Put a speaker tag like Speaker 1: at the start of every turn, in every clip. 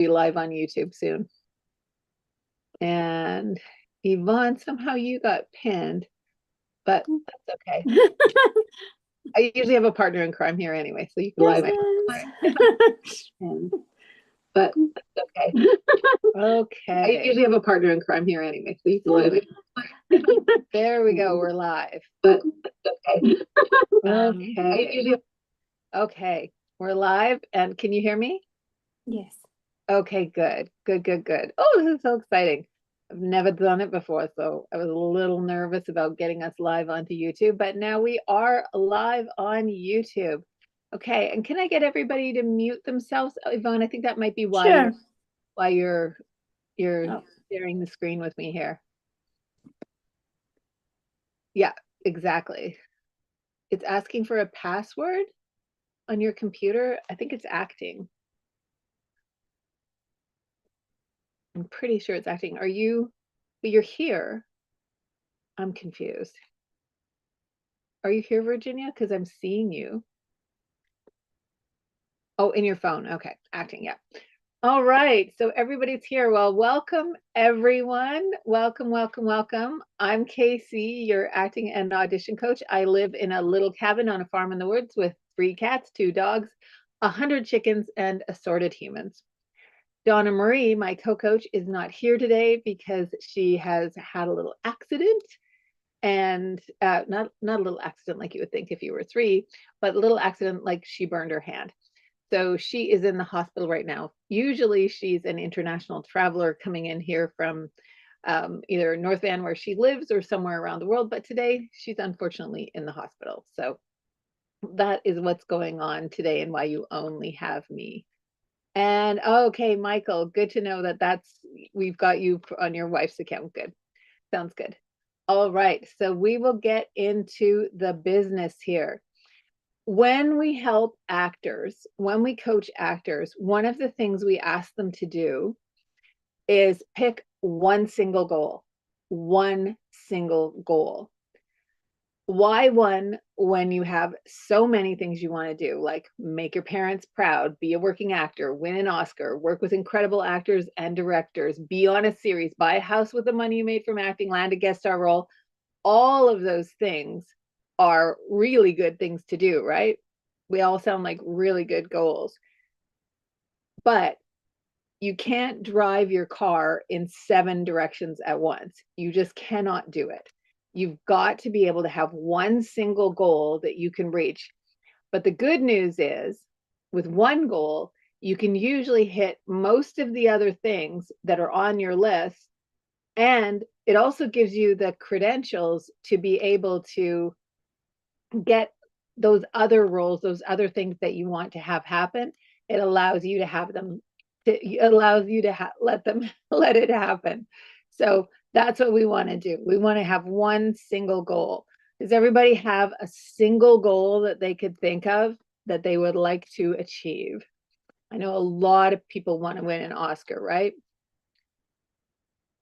Speaker 1: be live on YouTube soon. And Yvonne, somehow you got pinned, but that's okay. I usually have a partner in crime here anyway, so you can live. But that's okay. Okay. I usually have a partner in crime here anyway, so you can live. There we go. We're live. But that's okay. Okay. Okay. We're live. And can you hear me?
Speaker 2: Yes.
Speaker 1: Okay, good. Good. Oh, this is so exciting. I've never done it before, so I was a little nervous about getting us live onto YouTube, but now we are live on YouTube. Okay, and can I get everybody to mute themselves? Yvonne, I think that might be why you're sharing the screen with me here. Yeah, exactly. It's asking for a password on your computer. I think it's acting. I'm pretty sure it's acting. But you're here. I'm confused. Are you here, Virginia? Because I'm seeing you. Oh, in your phone. Okay, acting, yeah. All right, so everybody's here. Well, welcome, everyone. Welcome. I'm KC, your acting and audition coach. I live in a little cabin on a farm in the woods with 3 cats, 2 dogs, 100 chickens, and assorted humans. Donna-Marie, my co-coach, is not here today because she has had a little accident. And not a little accident like you would think if you were 3, but a little accident like she burned her hand. So she is in the hospital right now. Usually she's an international traveler coming in here from either North Van where she lives or somewhere around the world, but today she's unfortunately in the hospital. So that is what's going on today and why you only have me. And okay, Michael, good to know that we've got you on your wife's account. Good. Sounds good. All right, so we will get into the business here. When we help actors, when we coach actors, one of the things we ask them to do is pick one single goal. One single goal. Why one when you have so many things you want to do, like make your parents proud, be a working actor, win an Oscar, work with incredible actors and directors, be on a series, buy a house with the money you made from acting, land a guest star role. All of those things are really good things to do, right? We all sound like really good goals. But you can't drive your car in 7 directions at once. You just cannot do it. You've got to be able to have one single goal that you can reach. But the good news is, with one goal, you can usually hit most of the other things that are on your list. And it also gives you the credentials to be able to get those other roles, those other things that you want to have happen. It allows you to have them. It allows you to let it happen. So that's what we want to do. We want to have one single goal. Does everybody have a single goal that they could think of that they would like to achieve? I know a lot of people want to win an Oscar, right?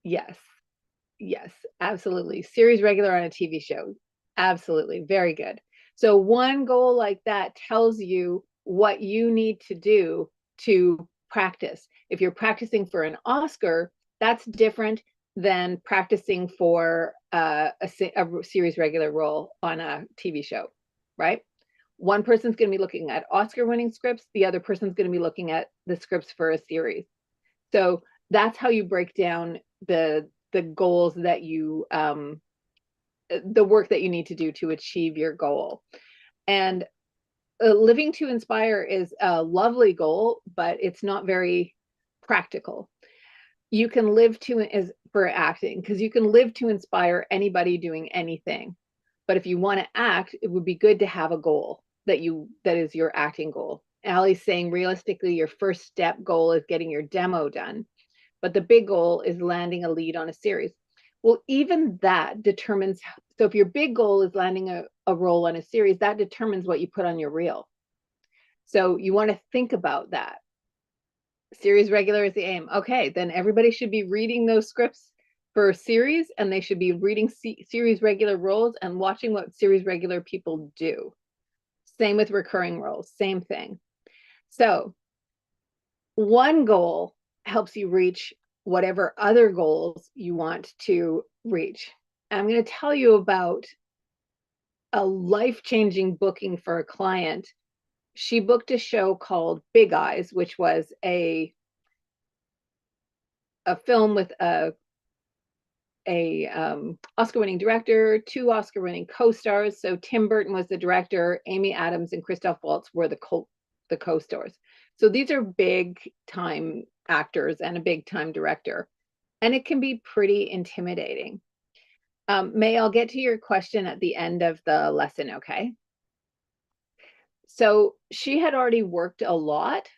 Speaker 1: Yes, absolutely. Series regular on a TV show. Absolutely, very good. So one goal like that tells you what you need to do to practice. If you're practicing for an Oscar, that's different than practicing for a series regular role on a TV show, right? One person's going to be looking at Oscar-winning scripts. The other person's going to be looking at the scripts for a series. So that's how you break down the goals that you the work that you need to do to achieve your goal. And living to inspire is a lovely goal, but it's not very practical. You can live to as for acting, because you can live to inspire anybody doing anything. But if you want to act, it would be good to have a goal that is your acting goal. Allie's saying realistically, your first step goal is getting your demo done, but the big goal is landing a lead on a series. Well, even that determines, so if your big goal is landing a role on a series, that determines what you put on your reel. So you want to think about that. Series regular is the aim. Okay, then everybody should be reading those scripts for a series, and they should be reading series regular roles and watching what series regular people do. Same with recurring roles, same thing. So one goal helps you reach whatever other goals you want to reach. I'm going to tell you about a life-changing booking for a client. She booked a show called Big Eyes, which was a film with a Oscar-winning director, 2 Oscar-winning co-stars. So Tim Burton was the director, Amy Adams and Christoph Waltz were the co-stars. So these are big time actors and a big time director, and it can be pretty intimidating. May, I'll get to your question at the end of the lesson, okay? So she had already worked a lot,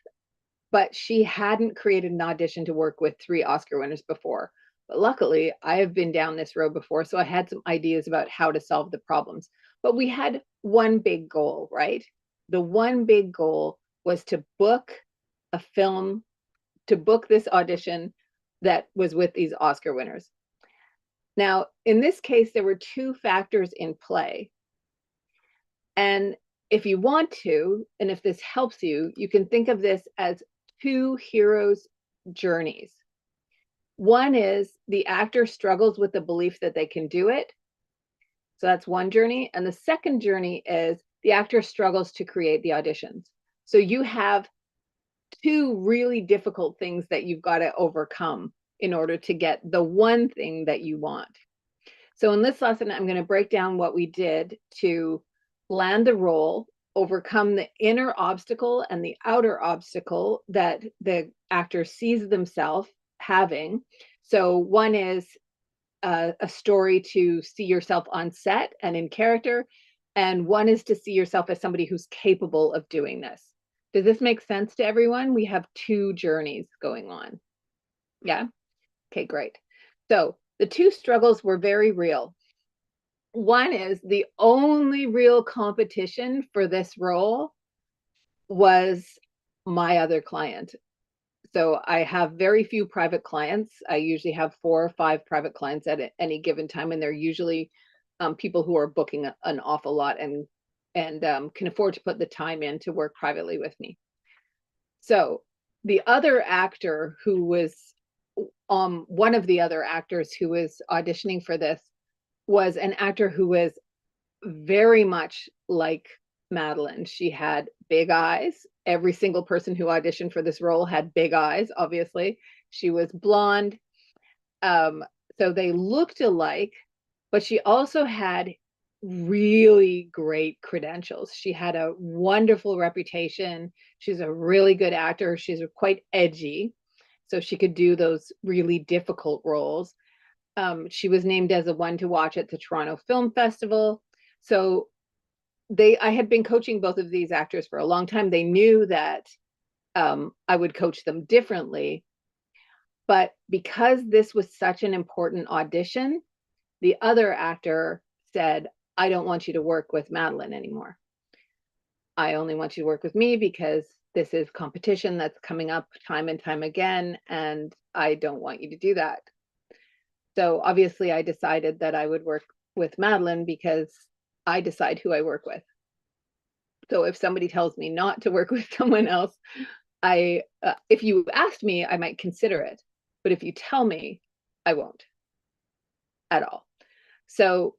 Speaker 1: but she hadn't created an audition to work with 3 Oscar winners before. But luckily, I have been down this road before, so I had some ideas about how to solve the problems. But we had one big goal, right? The one big goal was to book a film, to book this audition that was with these Oscar winners. Now, in this case, there were 2 factors in play. And if you want to, and if this helps you, you can think of this as 2 heroes' journeys. One is the actor struggles with the belief that they can do it. So that's one journey. And the second journey is the actor struggles to create the auditions. So you have 2 really difficult things that you've got to overcome in order to get the one thing that you want. So in this lesson, I'm going to break down what we did to land the role, overcome the inner obstacle and the outer obstacle that the actor sees themselves having. So one is a story to see yourself on set and in character, and one is to see yourself as somebody who's capable of doing this. Does this make sense to everyone? We have 2 journeys going on. Yeah? Okay, great. So the 2 struggles were very real. One is the only real competition for this role was my other client. So I have very few private clients. I usually have 4 or 5 private clients at any given time, and they're usually people who are booking an awful lot and can afford to put the time in to work privately with me. So the other actor who was one of the other actors who was auditioning for this was an actor who was very much like Madeline. She had big eyes. Every single person who auditioned for this role had big eyes, obviously. She was blonde. So they looked alike, but she also had really great credentials. She had a wonderful reputation. She's a really good actor. She's quite edgy, so she could do those really difficult roles. She was named as a one to watch at the Toronto Film Festival. So I had been coaching both of these actors for a long time. They knew that I would coach them differently. But because this was such an important audition, the other actor said, I don't want you to work with Madeline anymore. I only want you to work with me because this is competition that's coming up time and time again, and I don't want you to do that. So obviously I decided that I would work with Madeline because I decide who I work with. So if somebody tells me not to work with someone else, if you asked me, I might consider it. But if you tell me, I won't at all. So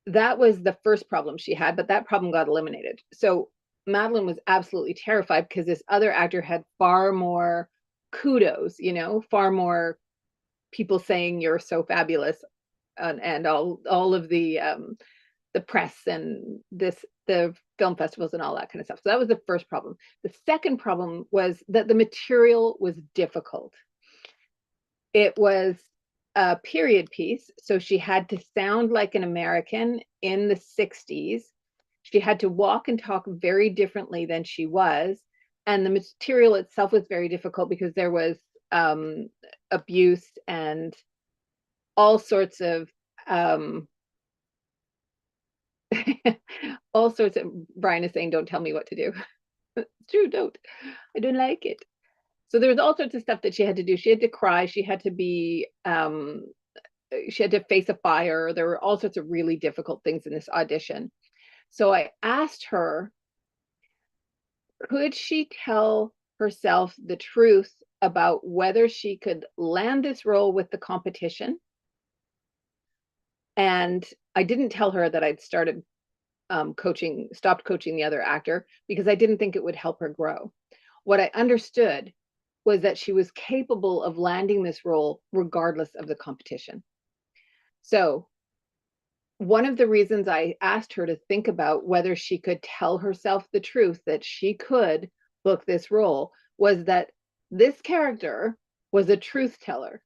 Speaker 1: that was the first problem she had, but that problem got eliminated. So Madeline was absolutely terrified because this other actor had far more kudos, far more people saying you're so fabulous, and all of the press and the film festivals and all that kind of stuff. So that was the first problem. The second problem was that the material was difficult. It was a period piece, so she had to sound like an American in the 60s. She had to walk and talk very differently than she was, and the material itself was very difficult because there was abuse and all sorts of all sorts of, Brian is saying, don't tell me what to do. It's true, don't. I don't like it. So there was all sorts of stuff that she had to do. She had to cry. She had to be, she had to face a fire. There were all sorts of really difficult things in this audition. So I asked her, could she tell herself the truth about whether she could land this role with the competition. And I didn't tell her that I'd stopped coaching the other actor, because I didn't think it would help her grow. What I understood was that she was capable of landing this role regardless of the competition. So one of the reasons I asked her to think about whether she could tell herself the truth that she could book this role was that this character was a truth teller.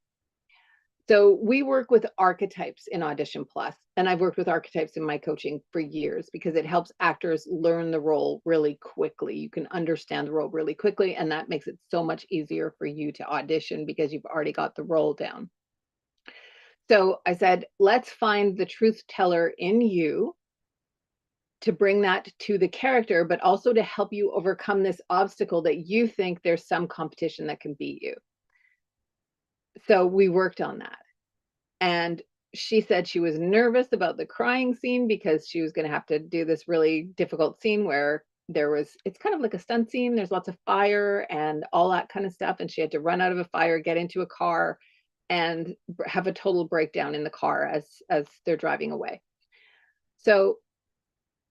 Speaker 1: So we work with archetypes in Audition Plus, and I've worked with archetypes in my coaching for years because it helps actors learn the role really quickly. You can understand the role really quickly, and that makes it so much easier for you to audition because you've already got the role down. So I said, let's find the truth teller in you to bring that to the character, but also to help you overcome this obstacle that you think there's some competition that can beat you. So we worked on that. And she said she was nervous about the crying scene because she was going to have to do this really difficult scene where it's kind of like a stunt scene. There's lots of fire and all that kind of stuff. And she had to run out of a fire, get into a car, and have a total breakdown in the car as they're driving away. So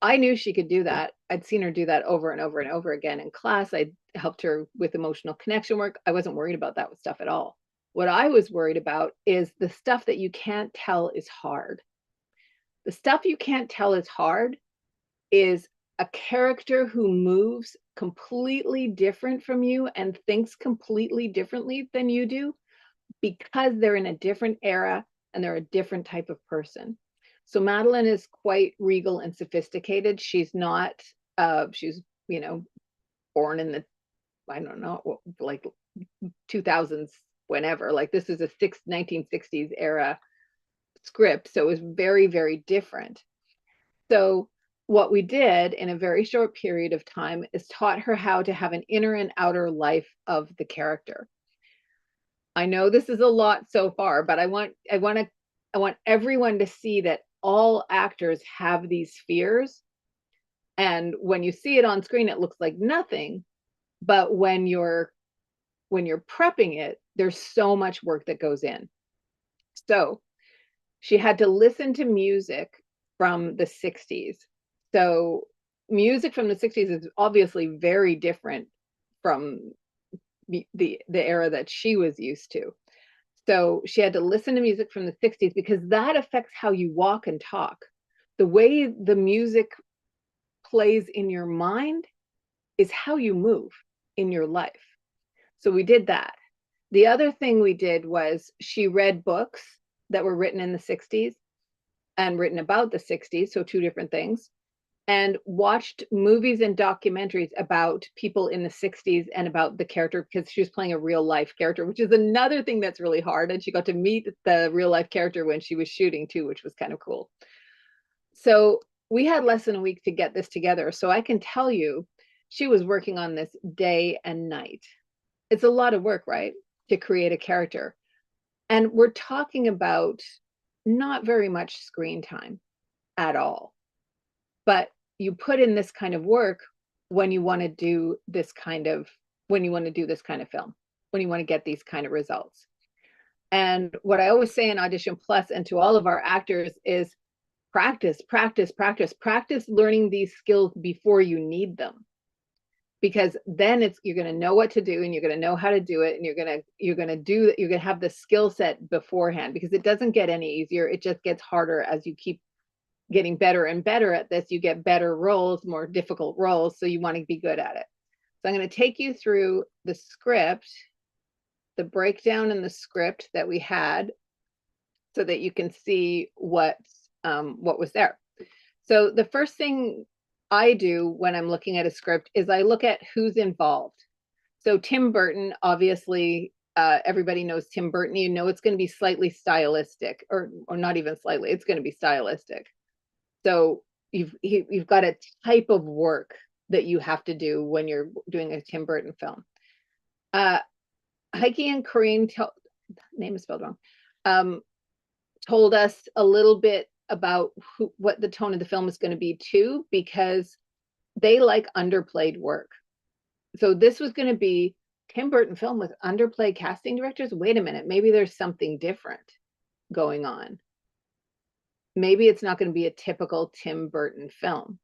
Speaker 1: I knew she could do that. I'd seen her do that over and over and over again in class. I helped her with emotional connection work. I wasn't worried about that stuff at all. What I was worried about is the stuff that you can't tell is hard. The stuff you can't tell is hard is a character who moves completely different from you and thinks completely differently than you do because they're in a different era and they're a different type of person. So Madeline is quite regal and sophisticated. She's not, she's, born in the, I don't know, like 2000s, whenever. Like this is a 1960s era script, so it was very, very different. So what we did in a very short period of time is taught her how to have an inner and outer life of the character. I know this is a lot so far, but I want everyone to see that all actors have these fears. And when you see it on screen, it looks like nothing. But when you're prepping it, there's so much work that goes in. So she had to listen to music from the 60s. So music from the 60s is obviously very different from the era that she was used to. So she had to listen to music from the 60s because that affects how you walk and talk. The way the music plays in your mind is how you move in your life. So we did that. The other thing we did was she read books that were written in the 60s and written about the 60s, so two different things, and watched movies and documentaries about people in the 60s and about the character because she was playing a real life character, which is another thing that's really hard. And she got to meet the real life character when she was shooting too, which was kind of cool. So we had less than a week to get this together. So I can tell you, she was working on this day and night. It's a lot of work, right? To create a character. And we're talking about not very much screen time at all. But you put in this kind of work when you want to do this kind of film, when you want to get these kind of results. And what I always say in Audition Plus and to all of our actors is practice learning these skills before you need them. Because then you're going to know what to do and you're going to know how to do it, and you're going to have the skill set beforehand, because it doesn't get any easier. It just gets harder as you keep getting better and better at this. You get better roles, more difficult roles, so you want to be good at it. So I'm going to take you through the script, the breakdown in the script that we had, so that you can see what was there. So the first thing I do when I'm looking at a script is I look at who's involved. So Tim Burton, obviously, everybody knows Tim Burton. You know it's going to be slightly stylistic, or not even slightly. It's going to be stylistic. So you've got a type of work that you have to do when you're doing a Tim Burton film. Heike and Corinne, name is spelled wrong, told us a little bit about what the tone of the film is going to be too, because they like underplayed work. So this was going to be Tim Burton film with underplayed casting directors? Wait a minute, maybe there's something different going on. Maybe it's not going to be a typical Tim Burton film.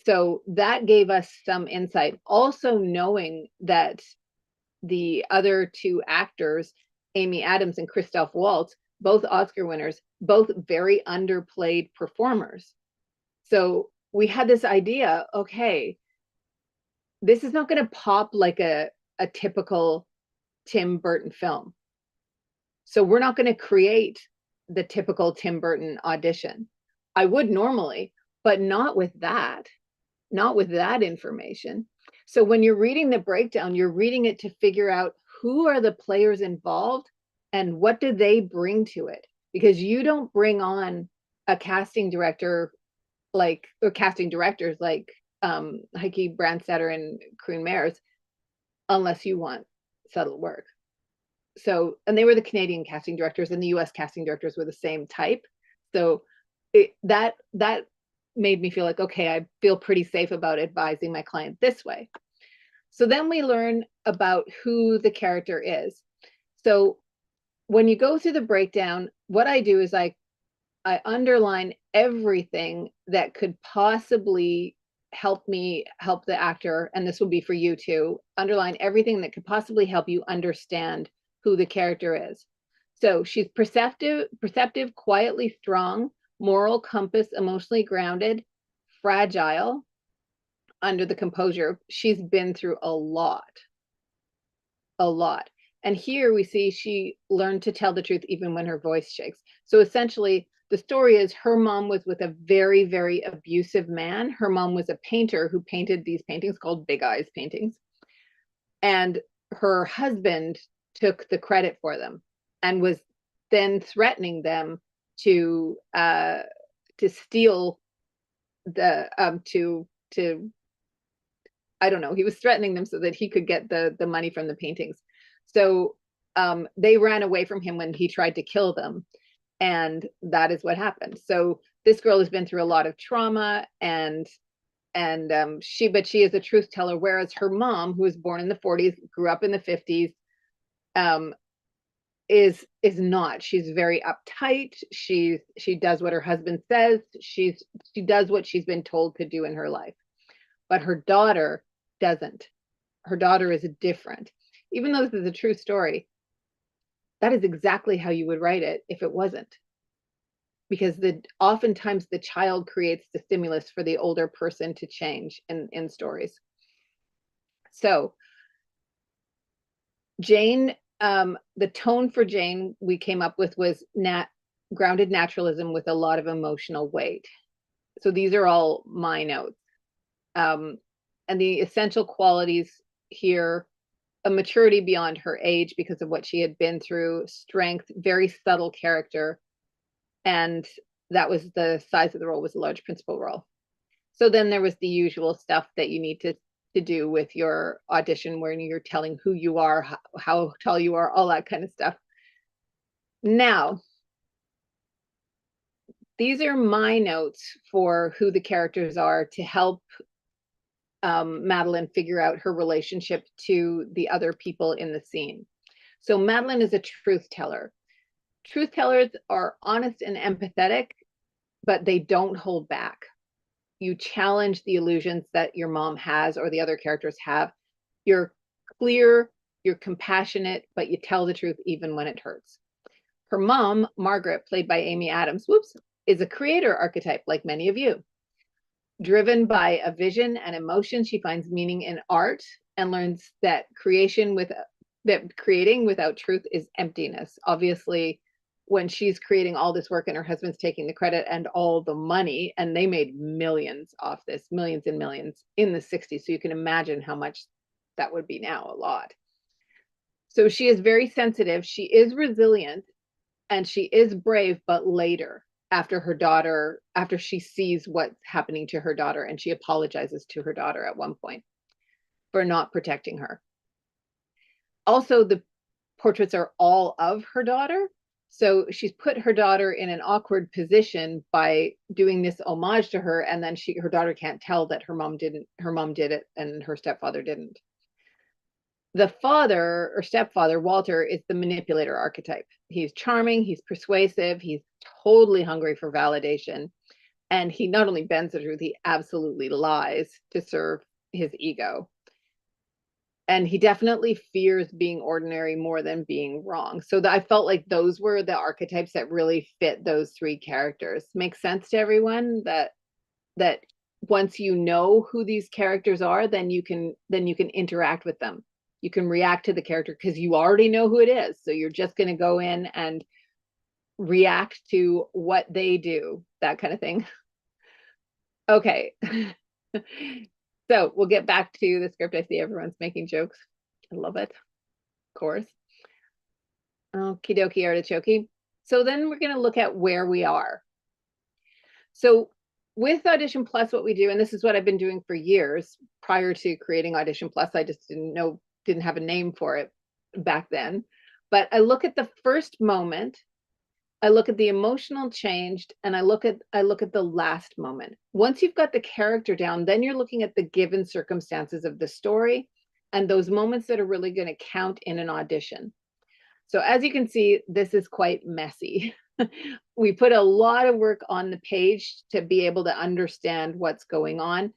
Speaker 1: So that gave us some insight. Also knowing that the other two actors, Amy Adams and Christoph Waltz, both Oscar winners, both very underplayed performers. So we had this idea, okay, this is not going to pop like a typical Tim Burton film. So we're not going to create the typical Tim Burton audition. I would normally, but not with that information. So when you're reading the breakdown, you're reading it to figure out who are the players involved and what do they bring to it? Because you don't bring on a casting director or casting directors like Heike Brandstetter and Koen Meers unless you want subtle work. So, and they were the Canadian casting directors, and the US casting directors were the same type. So that made me feel like, okay, I feel pretty safe about advising my client this way. So then we learn about who the character is. So when you go through the breakdown, what I do is I underline everything that could possibly help the actor, and this will be for you too, underline everything that could possibly help you understand who the character is. So she's perceptive, quietly strong, moral compass, emotionally grounded, fragile, under the composure. She's been through a lot. And here we see she learned to tell the truth even when her voice shakes. So essentially, the story is her mom was with a very, very abusive man. Her mom was a painter who painted these paintings called Big Eyes paintings. And her husband took the credit for them and was then threatening them to steal the I don't know, he was threatening them so that he could get the money from the paintings. So they ran away from him when he tried to kill them, and that is what happened. So this girl has been through a lot of trauma, and she is a truth teller, whereas her mom, who was born in the 40s, grew up in the 50s, is not. She's very uptight. She does what her husband says. She does what she's been told to do in her life. But her daughter doesn't. Her daughter is different. Even though this is a true story, that is exactly how you would write it if it wasn't. Because oftentimes the child creates the stimulus for the older person to change in stories. So Jane, the tone for Jane we came up with was grounded naturalism with a lot of emotional weight. So these are all my notes. And the essential qualities here: a maturity beyond her age because of what she had been through, strength, very subtle character, and that was the size of the role, was a large principal role. So then there was the usual stuff that you need to do with your audition, when you're telling who you are, how tall you are, all that kind of stuff. Now, these are my notes for who the characters are to help Madeline figure out her relationship to the other people in the scene. So Madeline is a truth teller. Truth tellers are honest and empathetic, but they don't hold back. You challenge the illusions that your mom has or the other characters have. You're clear, you're compassionate, but you tell the truth even when it hurts. Her mom, Margaret, played by Amy Adams, is a creator archetype like many of you. Driven by a vision and emotion, she finds meaning in art and learns that creating without truth is emptiness. Obviously, when she's creating all this work and her husband's taking the credit and all the money, and they made millions off this, millions and millions in the 60s. So you can imagine how much that would be now, a lot. So she is very sensitive. She is resilient and she is brave, but later, after she sees what's happening to her daughter, and she apologizes to her daughter at one point for not protecting her. Also, the portraits are all of her daughter. So she's put her daughter in an awkward position by doing this homage to her, and then her daughter can't tell that her mom did it and her stepfather didn't. The father or stepfather, Walter, is the manipulator archetype. He's charming, he's persuasive, he's totally hungry for validation. And he not only bends the truth, he absolutely lies to serve his ego. And he definitely fears being ordinary more than being wrong. So I felt like those were the archetypes that really fit those three characters. Makes sense to everyone that once you know who these characters are, then you can interact with them. You can react to the character because you already know who it is. So you're just going to go in and react to what they do, that kind of thing. Okay. So we'll get back to the script. I see everyone's making jokes. I love it. Of course. Okie dokie artichoke. So then we're going to look at where we are. So with Audition Plus, what we do, and this is what I've been doing for years prior to creating Audition Plus, I just didn't have a name for it back then. But I look at the first moment, I look at the emotional change, and I look at the last moment. Once you've got the character down, then you're looking at the given circumstances of the story and those moments that are really going to count in an audition. So as you can see, this is quite messy. We put a lot of work on the page to be able to understand what's going on.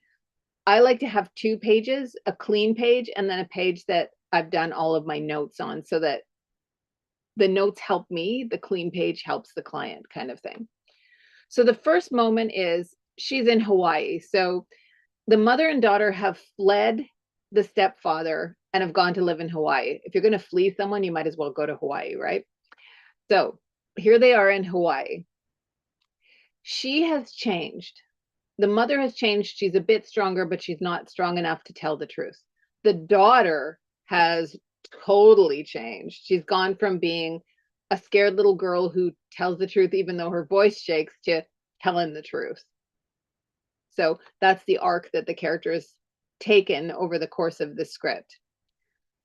Speaker 1: I like to have two pages, a clean page, and then a page that I've done all of my notes on, so that the notes help me, the clean page helps the client, kind of thing. So the first moment is she's in Hawaii. So the mother and daughter have fled the stepfather and have gone to live in Hawaii. If you're going to flee someone, you might as well go to Hawaii, right? So here they are in Hawaii. She has changed. The mother has changed. She's a bit stronger, but she's not strong enough to tell the truth. The daughter has totally changed. She's gone from being a scared little girl who tells the truth even though her voice shakes to telling the truth. So that's the arc that the character has taken over the course of the script.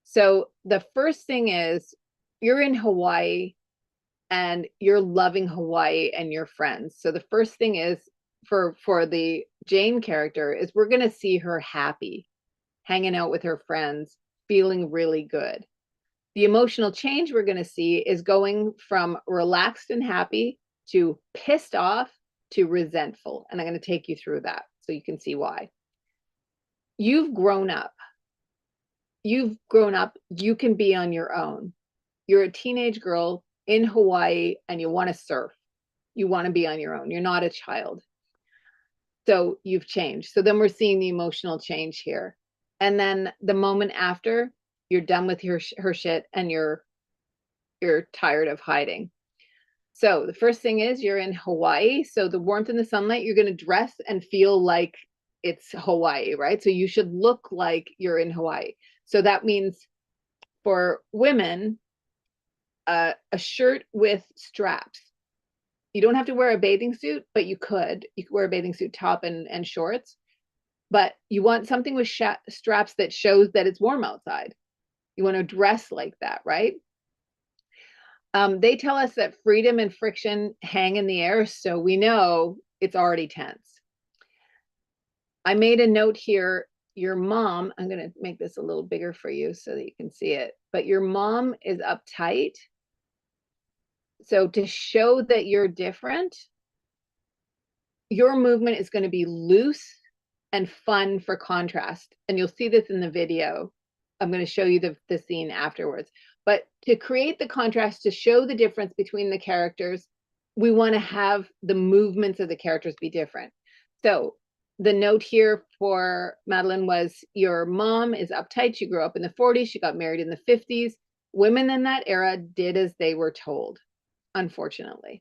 Speaker 1: So the first thing is, you're in Hawaii and you're loving Hawaii and your friends. So the first thing is, for the Jane character, is we're going to see her happy, hanging out with her friends, feeling really good. The emotional change we're going to see is going from relaxed and happy to pissed off to resentful. And I'm going to take you through that so you can see why. You've grown up. You've grown up. You can be on your own. You're a teenage girl in Hawaii and you want to surf. You want to be on your own. You're not a child. So you've changed. So then we're seeing the emotional change here. And then the moment after, you're done with her shit and you're tired of hiding. So the first thing is, you're in Hawaii. So the warmth and the sunlight, you're going to dress and feel like it's Hawaii, right? So you should look like you're in Hawaii. So that means for women, a shirt with straps. You don't have to wear a bathing suit, but you could wear a bathing suit top and shorts, but you want something with straps that shows that it's warm outside. You want to dress like that, right? They tell us that freedom and friction hang in the air, so we know it's already tense. I made a note here. Your mom, I'm going to make this a little bigger for you so that you can see it, but your mom is uptight. So to show that you're different, your movement is going to be loose and fun for contrast. And you'll see this in the video. I'm going to show you the scene afterwards. But to create the contrast, to show the difference between the characters, we want to have the movements of the characters be different. So the note here for Madeline was, your mom is uptight. She grew up in the 40s. She got married in the 50s. Women in that era did as they were told, unfortunately.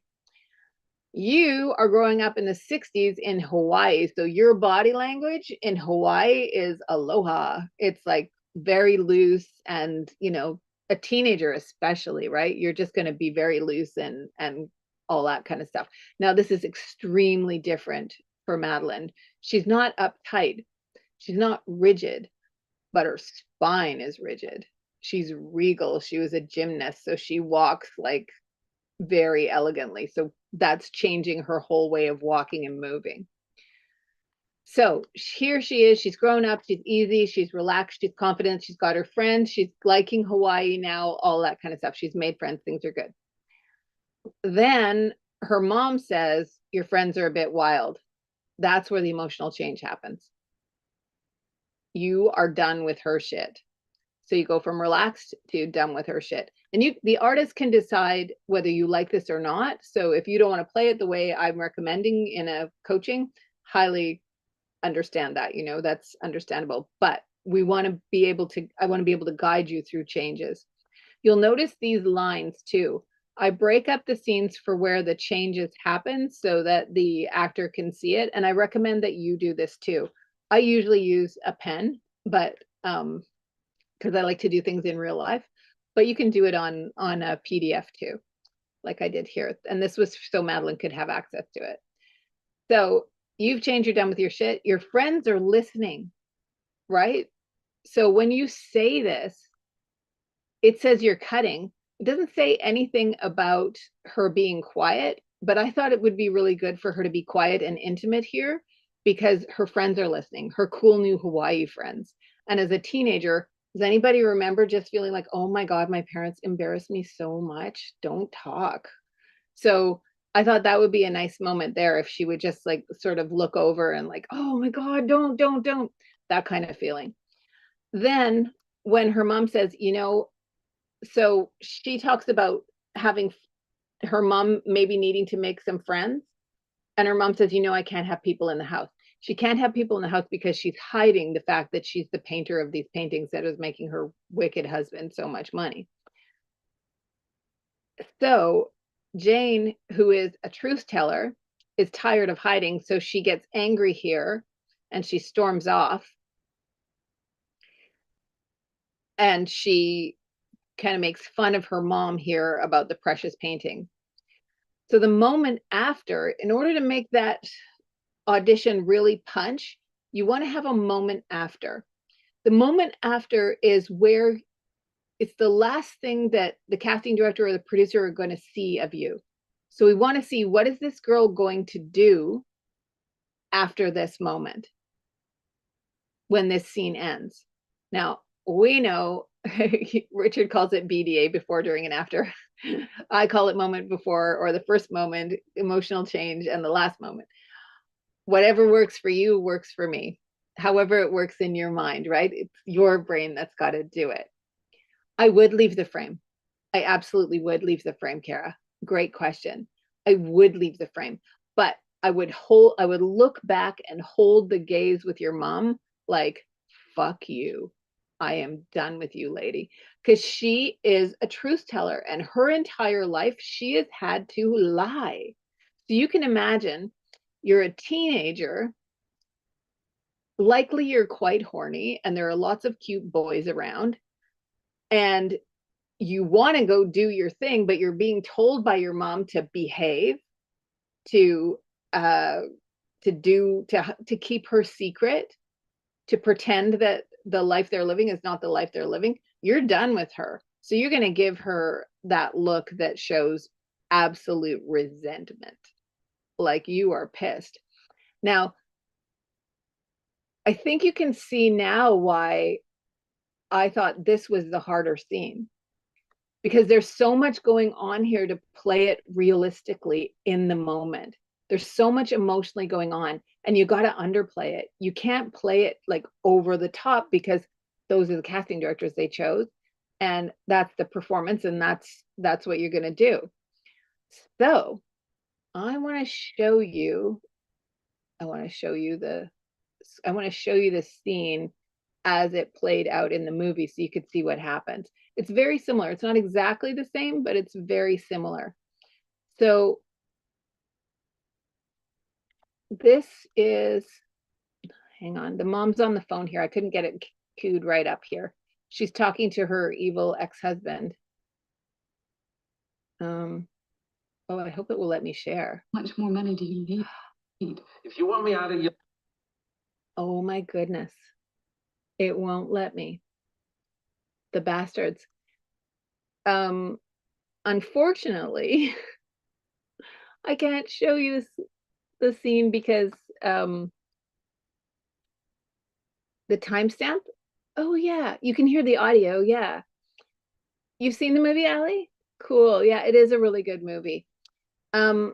Speaker 1: You are growing up in the 60s in Hawaii. So your body language in Hawaii is aloha. It's like very loose, and, you know, a teenager especially, right? You're just going to be very loose and all that kind of stuff. Now, this is extremely different for Madeline. She's not uptight. She's not rigid, but her spine is rigid. She's regal. She was a gymnast, so she walks like very elegantly. So that's changing her whole way of walking and moving. So here she is, she's grown up, she's easy, she's relaxed, she's confident, she's got her friends, she's liking Hawaii now, all that kind of stuff. She's made friends, things are good. Then her mom says, your friends are a bit wild. That's where the emotional change happens. You are done with her shit. So you go from relaxed to done with her shit. And the artist can decide whether you like this or not. So if you don't want to play it the way I'm recommending in a coaching, highly understand that, that's understandable. But I want to be able to guide you through changes. You'll notice these lines too. I break up the scenes for where the changes happen so that the actor can see it. And I recommend that you do this too. I usually use a pen, but because I like to do things in real life, but you can do it on a PDF too, like I did here. And this was so Madeline could have access to it. So you've changed, you're done with your shit. Your friends are listening, right? So when you say this, it says you're cutting. It doesn't say anything about her being quiet, but I thought it would be really good for her to be quiet and intimate here because her friends are listening, her cool new Hawaii friends. And as a teenager, does anybody remember just feeling like, oh my God, my parents embarrassed me so much? Don't talk. So I thought that would be a nice moment there if she would just like sort of look over and like, oh my God, don't, that kind of feeling. Then when her mom says, so she talks about having her mom maybe needing to make some friends. And her mom says, I can't have people in the house. She can't have people in the house because she's hiding the fact that she's the painter of these paintings that is making her wicked husband so much money. So Jane, who is a truth teller, is tired of hiding. So she gets angry here and she storms off. And she kind of makes fun of her mom here about the precious painting. So the moment after, in order to make that audition really punch, you want to have a moment after. The moment after is where it's the last thing that the casting director or the producer are going to see of you. So we want to see, what is this girl going to do after this moment when this scene ends? Now, we know Richard calls it BDA, before, during, and after. I call it moment before, or the first moment, emotional change, and the last moment. Whatever works for you works for me. However it works in your mind, right? It's your brain that's got to do it. I would leave the frame. I absolutely would leave the frame, Kara. Great question. I would leave the frame, but I would look back and hold the gaze with your mom like, fuck you. I am done with you, lady. Because she is a truth teller, and her entire life she has had to lie. So you can imagine you're a teenager, likely you're quite horny, and there are lots of cute boys around, and you want to go do your thing, but you're being told by your mom to behave, to keep her secret, to pretend that the life they're living is not the life they're living. You're done with her. So you're going to give her that look that shows absolute resentment, like you are pissed. Now, I think you can see now why I thought this was the harder scene, because there's so much going on here to play it realistically in the moment. There's so much emotionally going on, and you got to underplay it. You can't play it like over the top, because those are the casting directors they chose, and that's the performance, and that's what you're going to do. So I want to show you the scene as it played out in the movie, so you could see what happened. It's very similar. It's not exactly the same, but it's very similar. So this is, hang on, the mom's on the phone here. I couldn't get it queued right up here. She's talking to her evil ex-husband. Oh, I hope it will let me share.
Speaker 2: How much more money do you need? If you want me out of your...
Speaker 1: Oh my goodness. It won't let me. The bastards. Unfortunately, I can't show you the scene because The timestamp? Oh yeah, you can hear the audio. Yeah. You've seen the movie, Allie? Cool. Yeah, it is a really good movie. Um,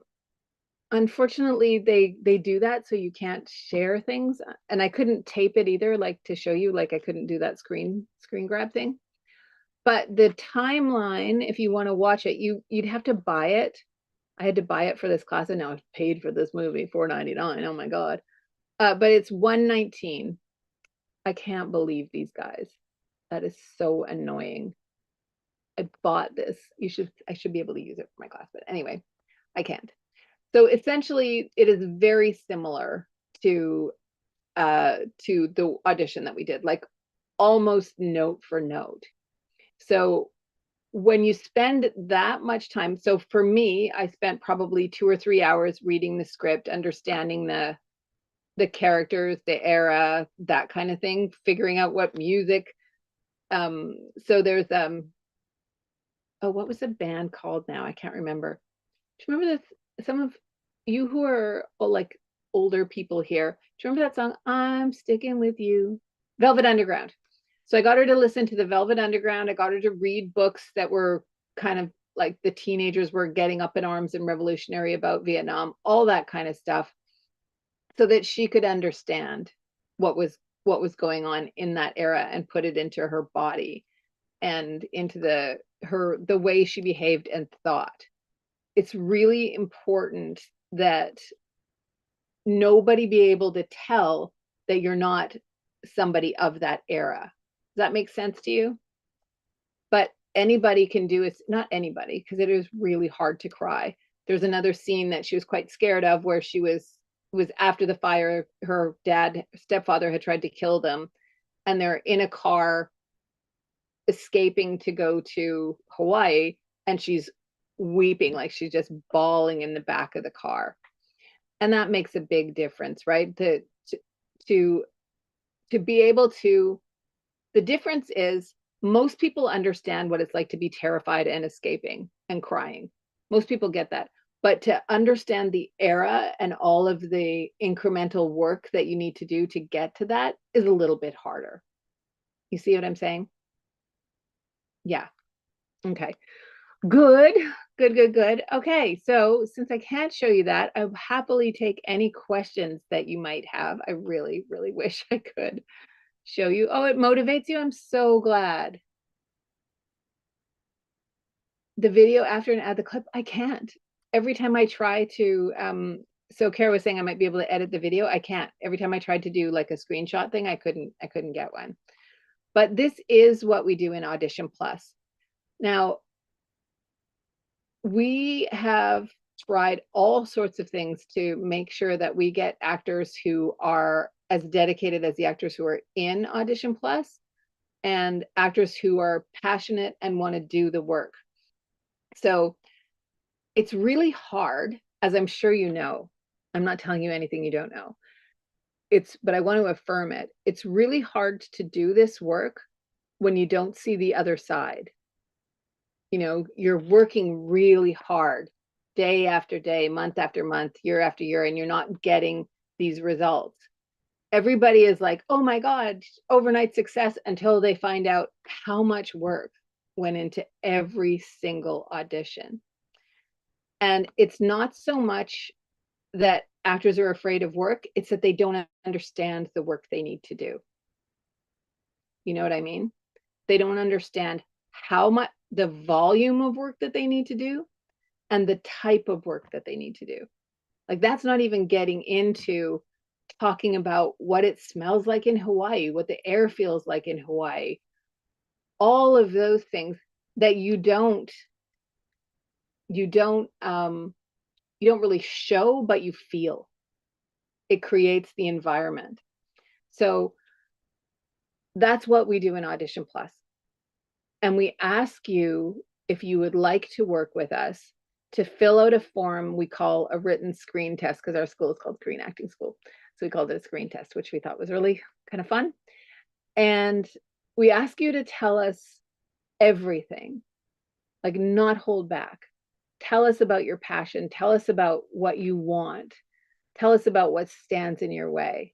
Speaker 1: Unfortunately, they do that so you can't share things, and I couldn't tape it either, like to show you, like I couldn't do that screen grab thing. But the timeline, if you want to watch it, you'd have to buy it. I had to buy it for this class, and now I've paid for this movie, $4.99. Oh my God. But it's 119. I can't believe these guys. That is so annoying. I bought this. I should be able to use it for my class, but anyway, I can't. So essentially it is very similar to the audition that we did, like almost note for note. So when you spend that much time, so for me, I spent probably 2 or 3 hours reading the script, understanding the characters, the era, that kind of thing, figuring out what music. So there's oh, what was the band called now? I can't remember. Do you remember this? Some of you who are like older people here, do you remember that song, I'm Sticking With You? Velvet Underground. So I got her to listen to the Velvet Underground. I got her to read books that were kind of like the teenagers were getting up in arms and revolutionary about Vietnam, all that kind of stuff, so that she could understand what was going on in that era and put it into her body and into the way she behaved and thought. It's really important that nobody be able to tell that you're not somebody of that era. Does that make sense to you? But anybody can do it. Not anybody, because it is really hard to cry. There's another scene that she was quite scared of where she was after the fire. Her stepfather had tried to kill them, and they're in a car escaping to go to Hawaii, and she's weeping, like she's just bawling in the back of the car. And that makes a big difference, right? To be able to, the difference is most people understand what it's like to be terrified and escaping and crying. Most people get that. But to understand the era and all of the incremental work that you need to do to get to that is a little bit harder. You see what I'm saying? Yeah. Okay. Good, good. Okay, so since I can't show you that, I'll happily take any questions that you might have. I really, really wish I could show you. Oh, it motivates you? I'm so glad. The video after and add the clip, I can't. Every time I try to, so Kara was saying I might be able to edit the video. I can't. Every time I tried to do like a screenshot thing, I couldn't get one. But this is what we do in Audition Plus. Now, we have tried all sorts of things to make sure that we get actors who are as dedicated as the actors who are in Audition Plus, and actors who are passionate and want to do the work. So it's really hard, as I'm sure you know. I'm not telling you anything you don't know. But I want to affirm it. It's really hard to do this work when you don't see the other side. You know, you're working really hard day after day, month after month, year after year, and you're not getting these results. Everybody is like, oh my God, overnight success, until they find out how much work went into every single audition. And it's not so much that actors are afraid of work, it's that they don't understand the work they need to do. You know what I mean? They don't understand how much, the volume of work that they need to do, and the type of work that they need to do. Like, that's not even getting into talking about what it smells like in Hawaii, what the air feels like in Hawaii, all of those things that you don't really show, but you feel. It creates the environment. So that's what we do in Audition Plus. And we ask you, if you would like to work with us, to fill out a form we call a written screen test, because our school is called Screen Acting School. So we called it a screen test, which we thought was really kind of fun. And we ask you to tell us everything, like not hold back. Tell us about your passion. Tell us about what you want. Tell us about what stands in your way.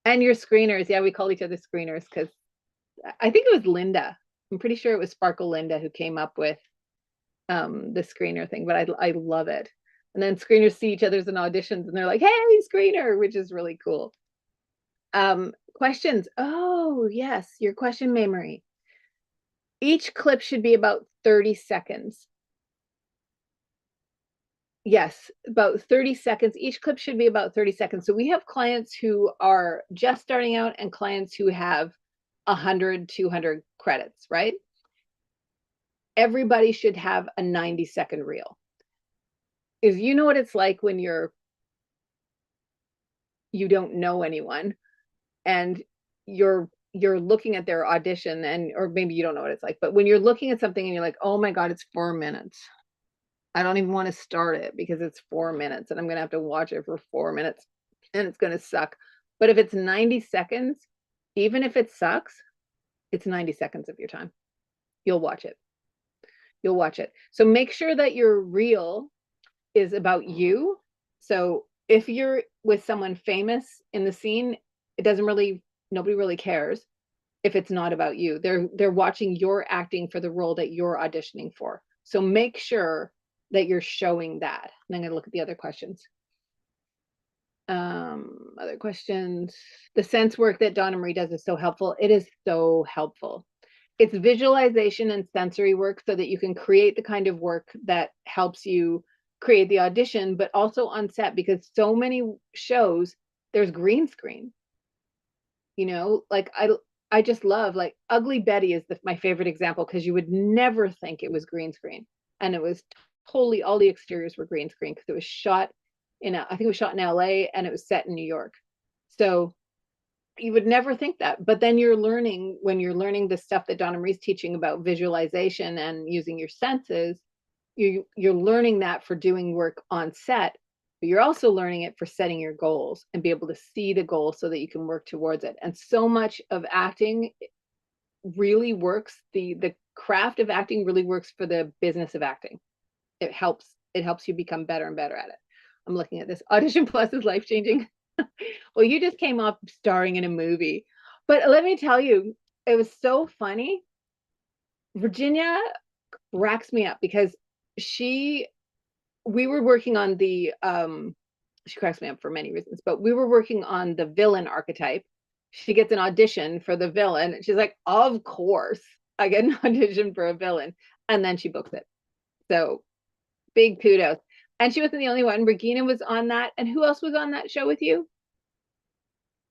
Speaker 1: And your screeners. Yeah, we call each other screeners because I think it was Linda. I'm pretty sure it was Sparkle Linda who came up with the screener thing, but I love it. And then screeners see each other's in auditions and they're like, hey, screener, which is really cool. Questions. Oh, yes, your question memory. Each clip should be about 30 seconds. Yes, about 30 seconds. Each clip should be about 30 seconds. So we have clients who are just starting out and clients who have 100, 200 credits, right? Everybody should have a 90-second reel. Is you know what it's like when you don't know anyone and you're looking at their audition, and or maybe you don't know what it's like, but when you're looking at something and you're like, oh my God, it's 4 minutes. I don't even want to start it because it's 4 minutes and I'm going to have to watch it for 4 minutes and it's going to suck. But if it's 90 seconds, even if it sucks, it's 90 seconds of your time. You'll watch it. You'll watch it. So make sure that your reel is about you. So if you're with someone famous in the scene, it doesn't really, nobody really cares if it's not about you. They're watching your acting for the role that you're auditioning for. So make sure that you're showing that. And I'm going to look at the other questions. Other questions. The sense work that Donna-Marie does is so helpful. It is so helpful. It's visualization and sensory work so that you can create the kind of work that helps you create the audition, but also on set, because so many shows, there's green screen. You know, like I just love, like, Ugly Betty is my favorite example because you would never think it was green screen. And it was totally, all the exteriors were green screen because it was shot I think it was shot in LA and it was set in New York. So you would never think that. But then you're learning, when you're learning the stuff that Donna-Marie's teaching about visualization and using your senses, you're learning that for doing work on set, but you're also learning it for setting your goals and be able to see the goal so that you can work towards it. And so much of acting really works, the craft of acting really works for the business of acting. It helps you become better and better at it. I'm looking at this. Audition Plus is life-changing. Well, you just came off starring in a movie, but let me tell you, it was so funny. Virginia cracks me up because we were working on the she cracks me up for many reasons, but we were working on the villain archetype. She gets an audition for the villain. She's like, of course I get an audition for a villain, and then she books it. So big kudos. And she wasn't the only one. Regina was on that. And who else was on that show with you?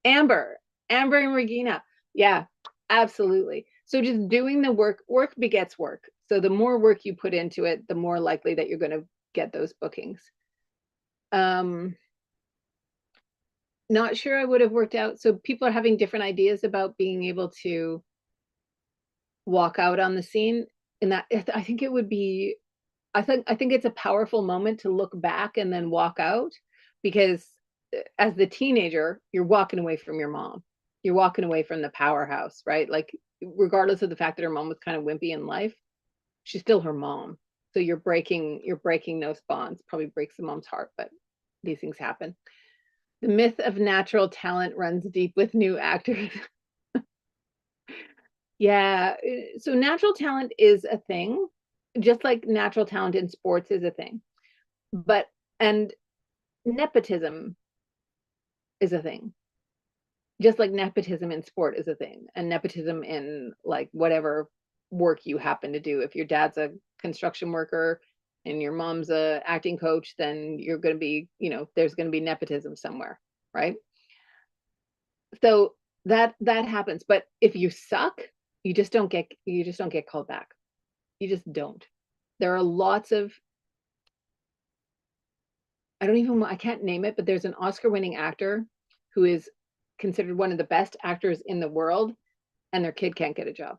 Speaker 1: Amber and Regina. Yeah, absolutely. So just doing the work begets work. So the more work you put into it, the more likely that you're going to get those bookings. Not sure I would have worked out. So people are having different ideas about being able to walk out on the scene. And that, I think it would be, I think it's a powerful moment to look back and then walk out, because as the teenager, you're walking away from your mom. You're walking away from the powerhouse, right? Like, regardless of the fact that her mom was kind of wimpy in life, she's still her mom. So you're breaking those bonds. Probably breaks the mom's heart, but these things happen. The myth of natural talent runs deep with new actors. Yeah, so natural talent is a thing, just like natural talent in sports is a thing. But, and nepotism is a thing. Just like nepotism in sport is a thing, and nepotism in, like, whatever work you happen to do. If your dad's a construction worker and your mom's a acting coach, then you're going to be, there's going to be nepotism somewhere, right? So that happens. But if you suck, you just don't get called back. You just don't. There are lots of, I can't name it, but there's an Oscar-winning actor who is considered one of the best actors in the world, and their kid can't get a job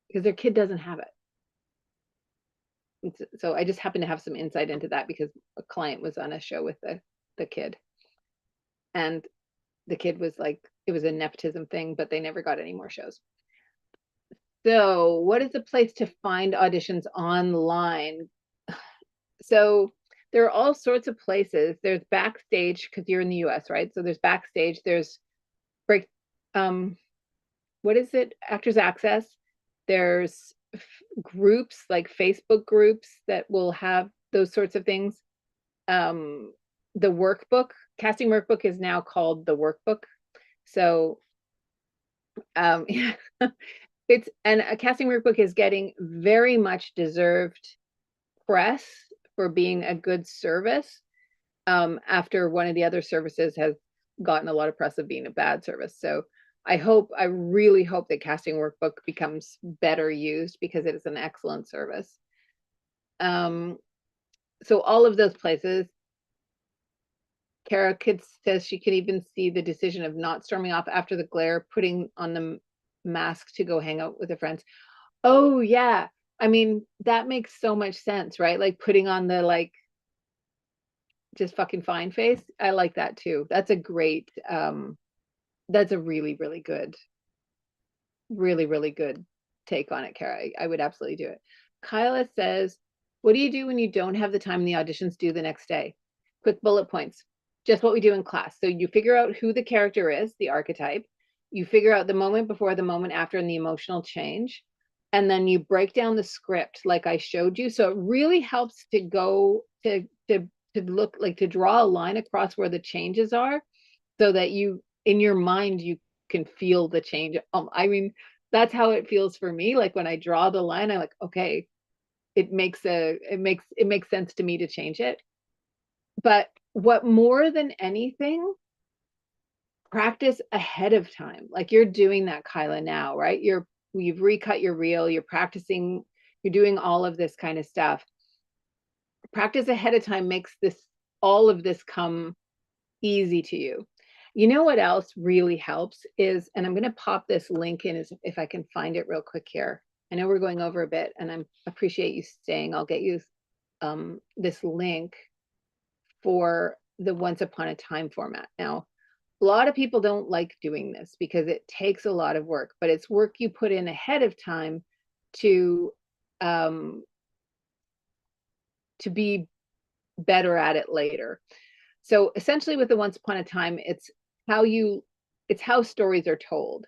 Speaker 1: because their kid doesn't have it. So I just happen to have some insight into that because a client was on a show with the kid, and the kid was like, it was a nepotism thing, but they never got any more shows. So what is the place to find auditions online? So there are all sorts of places. There's Backstage, because you're in the US, right? So there's Backstage, there's break, what is it? Actors Access. There's groups like Facebook groups that will have those sorts of things. The workbook, casting workbook is now called the workbook. So and a casting workbook is getting very much deserved press for being a good service, after one of the other services has gotten a lot of press of being a bad service. So I really hope that casting workbook becomes better used, because it is an excellent service. So all of those places. Kara Kids says she can even see the decision of not storming off after the glare, putting on the mask to go hang out with her friends. Oh yeah. I mean, that makes so much sense, right? Like putting on the like just fucking fine face. I like that too. That's a great that's a really, really good take on it, Kara. I would absolutely do it. Kyla says, what do you do when you don't have the time the auditions due the next day? Quick bullet points. Just what we do in class. So you figure out who the character is, the archetype. You figure out the moment before, the moment after, and the emotional change. And then you break down the script like I showed you. So it really helps to go to look, like to draw a line across where the changes are, so that you, in your mind, you can feel the change. I mean, that's how it feels for me. Like when I draw the line, I'm like, okay, it makes sense to me to change it. But what more than anything, practice ahead of time. Like you're doing that, Kyla, now, right? You've recut your reel, you're practicing, you're doing all of this kind of stuff. Practice ahead of time makes all of this come easy to you. You know what else really helps is, and I'm going to pop this link in if I can find it real quick here. I know we're going over a bit, and I appreciate you staying. I'll get you this link for the Once Upon a Time format. Now, a lot of people don't like doing this because it takes a lot of work, but it's work you put in ahead of time to be better at it later. So essentially with the Once Upon a Time, it's how stories are told.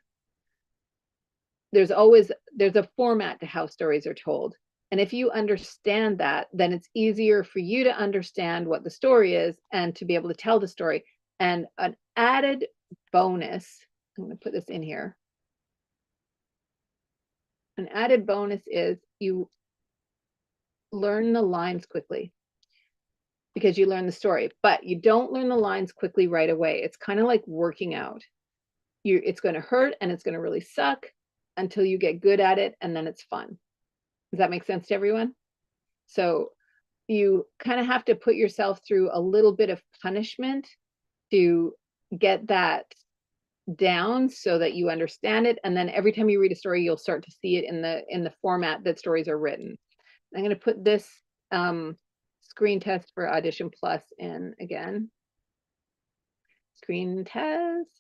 Speaker 1: There's a format to how stories are told. And if you understand that, then it's easier for you to understand what the story is and to be able to tell the story. And an added bonus, I'm going to put this in here. An added bonus is you learn the lines quickly because you learn the story, but you don't learn the lines quickly right away. It's kind of like working out. It's going to hurt and it's going to really suck until you get good at it, and then it's fun. Does that make sense to everyone? So you kind of have to put yourself through a little bit of punishment to get that down so that you understand it. And then every time you read a story, you'll start to see it in the format that stories are written. I'm going to put this screen test for Audition Plus in again. Screen test.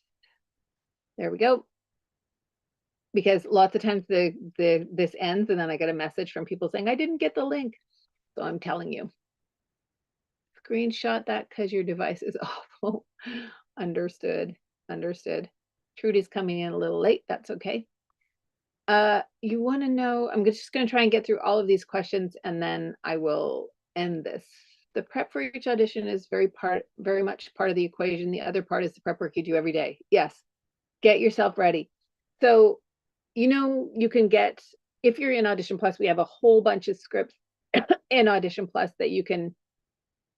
Speaker 1: There we go. Because lots of times this ends and then I get a message from people saying, I didn't get the link. So I'm telling you. Screenshot that because your device is awful. Understood. Trudy's coming in a little late. That's okay. You want to know, I'm just going to try and get through all of these questions and then I will end this. The prep for each audition is very much part of the equation. The other part is the prep work you do every day. Yes. Get yourself ready. So, you can get, if you're in Audition Plus, we have a whole bunch of scripts in Audition Plus that you can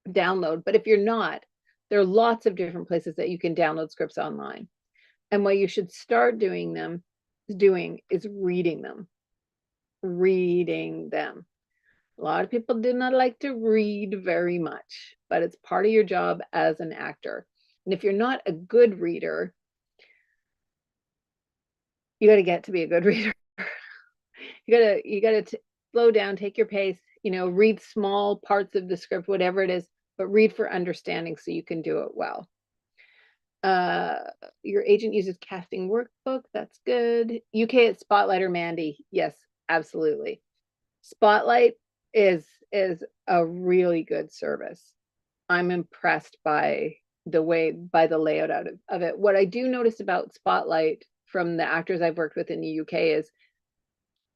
Speaker 1: download. But if you're not, there are lots of different places that you can download scripts online. And what you should start doing is reading them. A lot of people do not like to read very much, but it's part of your job as an actor. And if you're not a good reader, you got to get to be a good reader. you got to slow down, take your pace, read small parts of the script, whatever it is, but read for understanding so you can do it well. Your agent uses casting workbook. That's good. UK at Spotlight or Mandy. Yes, absolutely. Spotlight is a really good service. I'm impressed by by the layout of it. What I do notice about Spotlight from the actors I've worked with in the UK is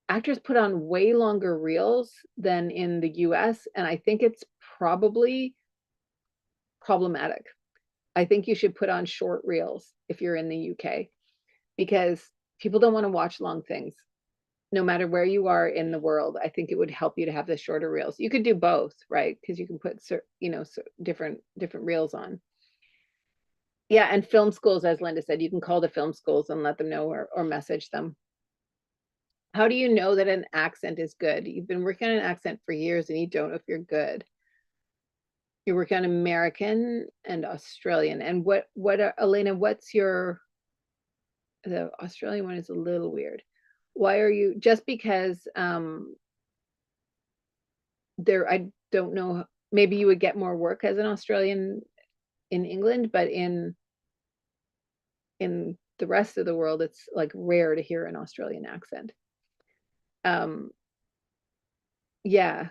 Speaker 1: actors put on way longer reels than in the US, and I think it's probably problematic. I think you should put on short reels if you're in the UK, because people don't want to watch long things. No matter where you are in the world, I think it would help you to have the shorter reels. You could do both, right? Because you can put, different reels on. Yeah, and film schools, as Linda said, you can call the film schools and let them know, or message them. How do you know that an accent is good? You've been working on an accent for years and you don't know if you're good. You're working on American and Australian. And Elena, what's the Australian one is a little weird. Why are you, just because I don't know, maybe you would get more work as an Australian in England, but in the rest of the world, it's like rare to hear an Australian accent. Yeah,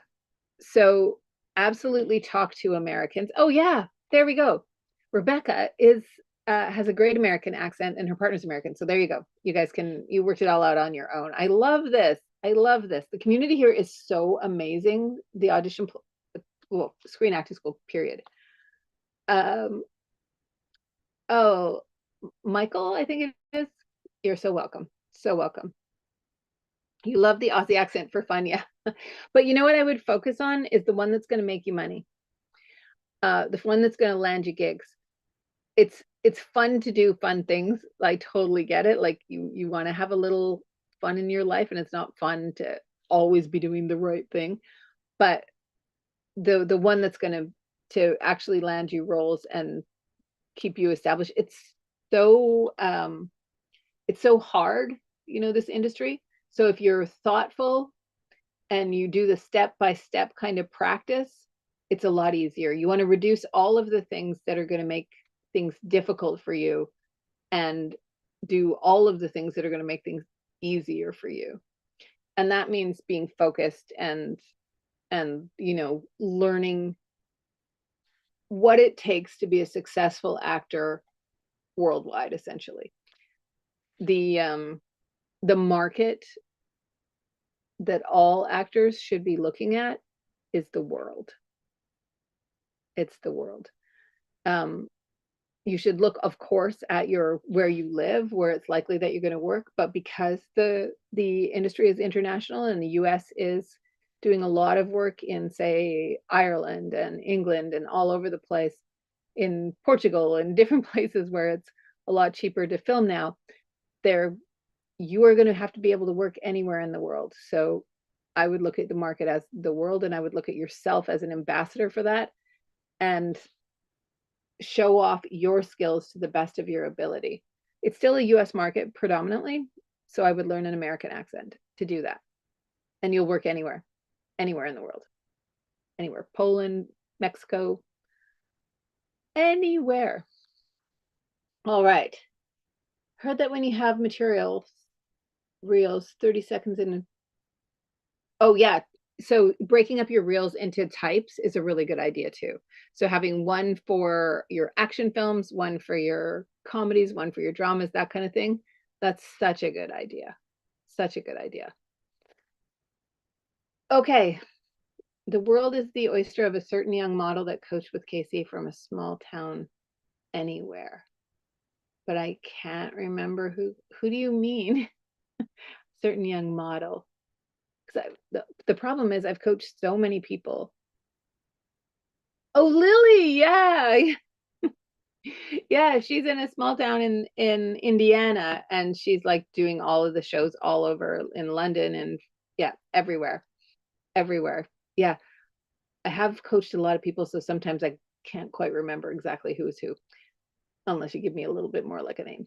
Speaker 1: so absolutely talk to Americans. Oh yeah, there we go. Rebecca has a great American accent and her partner's American. So there you go. You worked it all out on your own. I love this. The community here is so amazing. The audition, well, Screen Acting School, period. Oh, Michael, I think it is. You're so welcome. So welcome. You love the Aussie accent for fun, yeah. But you know what I would focus on is the one that's going to make you money. The one that's going to land you gigs. It's fun to do fun things. I totally get it. Like you want to have a little fun in your life, and it's not fun to always be doing the right thing. But the one that's going to actually land you roles and keep you established, it's so hard, this industry. So if you're thoughtful and you do the step-by-step kind of practice, it's a lot easier. You want to reduce all of the things that are going to make things difficult for you and do all of the things that are going to make things easier for you. And that means being focused and learning what it takes to be a successful actor worldwide, essentially. The market that all actors should be looking at is the world. It's the world. You should look, of course, at where you live, where it's likely that you're going to work. But because the industry is international and the US is doing a lot of work in, say, Ireland and England and all over the place, in Portugal and different places where it's a lot cheaper to film now, you are going to have to be able to work anywhere in the world. So I would look at the market as the world, and I would look at yourself as an ambassador for that, and show off your skills to the best of your ability. It's still a US market predominantly, so I would learn an American accent to do that. And you'll work anywhere in the world. Anywhere. Poland, Mexico, anywhere. All right. Heard that when you have reels, 30 seconds in. Oh yeah, so breaking up your reels into types is a really good idea too. So having one for your action films, one for your comedies, one for your dramas, that kind of thing. That's such a good idea. Such a good idea. Okay. The world is the oyster of a certain young model that coached with KC from a small town anywhere. But I can't remember who do you mean? Certain young model. Because the problem is I've coached so many people. Oh, Lily, yeah. Yeah, she's in a small town in Indiana, and she's like doing all of the shows all over in London, and yeah, everywhere. Yeah, I have coached a lot of people, so sometimes I can't quite remember exactly who is who, unless you give me a little bit more like a name.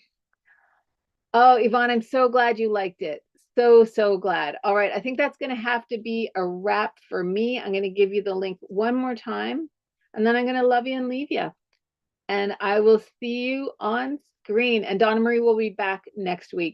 Speaker 1: Oh, Yvonne, I'm so glad you liked it. So glad. All right, I think that's going to have to be a wrap for me. I'm going to give you the link one more time, and then I'm going to love you and leave you. And I will see you on screen. And Donna-Marie will be back next week.